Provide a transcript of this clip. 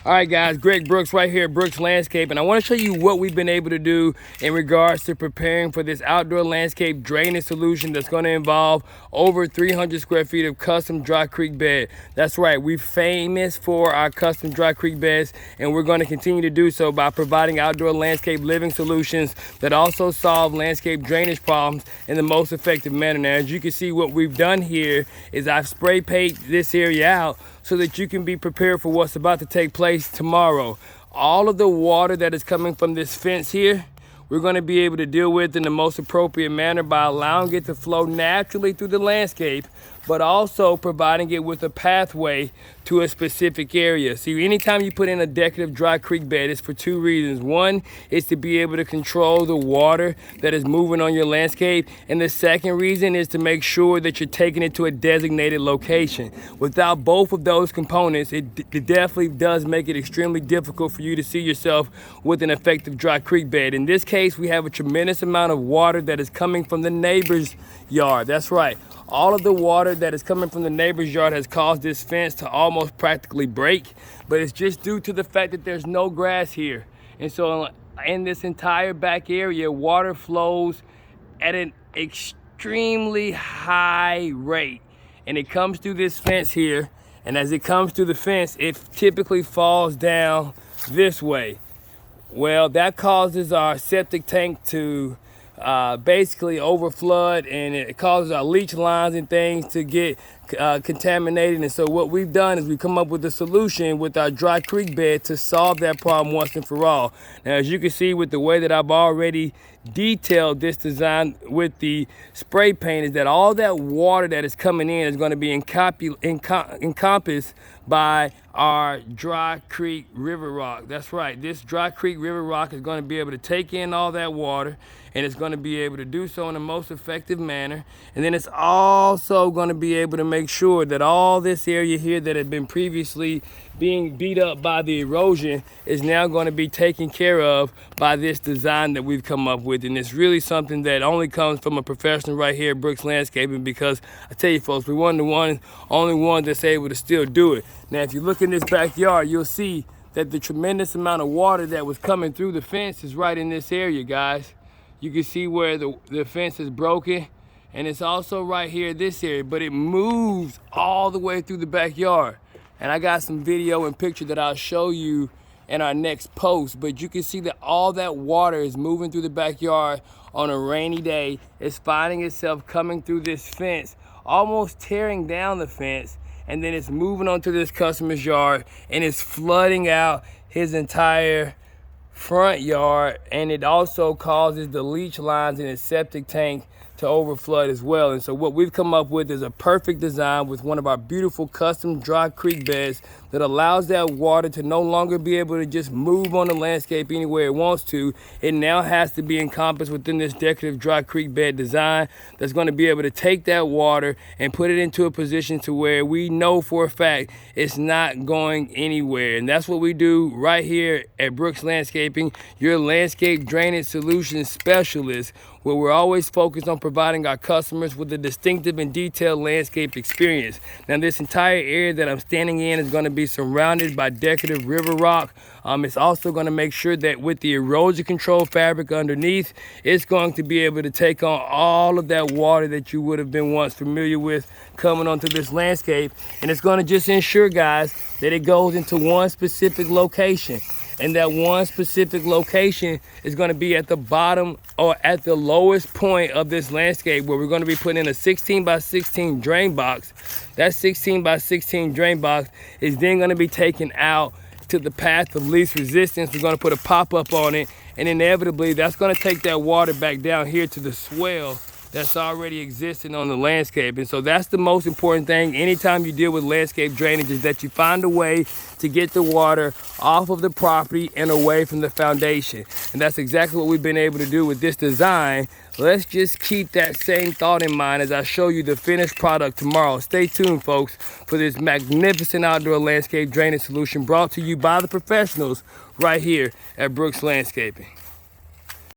All right, guys, Greg Brooks right here at Brooks Landscape, and I want to show you what we've been able to do in regards to preparing for this outdoor landscape drainage solution that's going to involve over 300 square feet of custom dry creek bed. That's right, we're famous for our custom dry creek beds, and we're going to continue to do so by providing outdoor landscape living solutions that also solve landscape drainage problems in the most effective manner. Now, as you can see, what we've done here is I've spray painted this area out so that you can be prepared for what's about to take place tomorrow. All of the water that is coming from this fence here, we're going to be able to deal with in the most appropriate manner by allowing it to flow naturally through the landscape, but also providing it with a pathway to a specific area. See, anytime you put in a decorative dry creek bed, it's for two reasons. One is to be able to control the water that is moving on your landscape, and the second reason is to make sure that you're taking it to a designated location. Without both of those components, it definitely does make it extremely difficult for you to see yourself with an effective dry creek bed. In this case, we have a tremendous amount of water that is coming from the neighbor's yard. That's right. All of the water that is coming from the neighbor's yard has caused this fence to almost practically break, but it's just due to the fact that there's no grass here. And so in this entire back area, water flows at an extremely high rate. And it comes through this fence here, and as it comes through the fence, it typically falls down this way. Well, that causes our septic tank to basically overflood, and it causes our leach lines and things to get contaminated. And so what we've done is we've come up with a solution with our dry creek bed to solve that problem once and for all. Now, as you can see with the way that I've already detailed this design with the spray paint, is that all that water that is coming in is going to be encompassed by our dry creek river rock. That's right, this dry creek river rock is going to be able to take in all that water, and it's going to be able to do so in the most effective manner. And then it's also going to be able to make sure that all this area here that had been previously being beat up by the erosion is now going to be taken care of by this design that we've come up with. And it's really something that only comes from a professional right here at Brooks Landscaping, because I tell you folks, we're one of the only ones that's able to still do it. Now, if you look in this backyard, you'll see that the tremendous amount of water that was coming through the fence is right in this area, guys. You can see where the fence is broken, and it's also right here, this area, but it moves all the way through the backyard. And I got some video and picture that I'll show you in our next post, but you can see that all that water is moving through the backyard on a rainy day. It's finding itself coming through this fence, almost tearing down the fence, and then it's moving onto this customer's yard, and it's flooding out his entire front yard, and it also causes the leach lines in his septic tank to overflood as well. And so what we've come up with is a perfect design with one of our beautiful custom dry creek beds that allows that water to no longer be able to just move on the landscape anywhere it wants to. It now has to be encompassed within this decorative dry creek bed design that's going to be able to take that water and put it into a position to where we know for a fact it's not going anywhere. And that's what we do right here at Brooks Landscaping, your landscape drainage solutions specialist, where we're always focused on providing our customers with a distinctive and detailed landscape experience. Now, this entire area that I'm standing in is going to be surrounded by decorative river rock. It's also going to make sure that with the erosion control fabric underneath, it's going to be able to take on all of that water that you would have been once familiar with coming onto this landscape. And it's going to just ensure, guys, that it goes into one specific location. And that one specific location is going to be at the bottom or at the lowest point of this landscape, where we're going to be putting in a 16 by 16 drain box. That 16 by 16 drain box is then going to be taken out to the path of least resistance. We're going to put a pop-up on it, and inevitably that's going to take that water back down here to the swell that's already existing on the landscape. And so that's the most important thing anytime you deal with landscape drainage, is that you find a way to get the water off of the property and away from the foundation. And that's exactly what we've been able to do with this design. Let's just keep that same thought in mind as I show you the finished product tomorrow. Stay tuned, folks, for this magnificent outdoor landscape drainage solution brought to you by the professionals right here at Brooks Landscaping.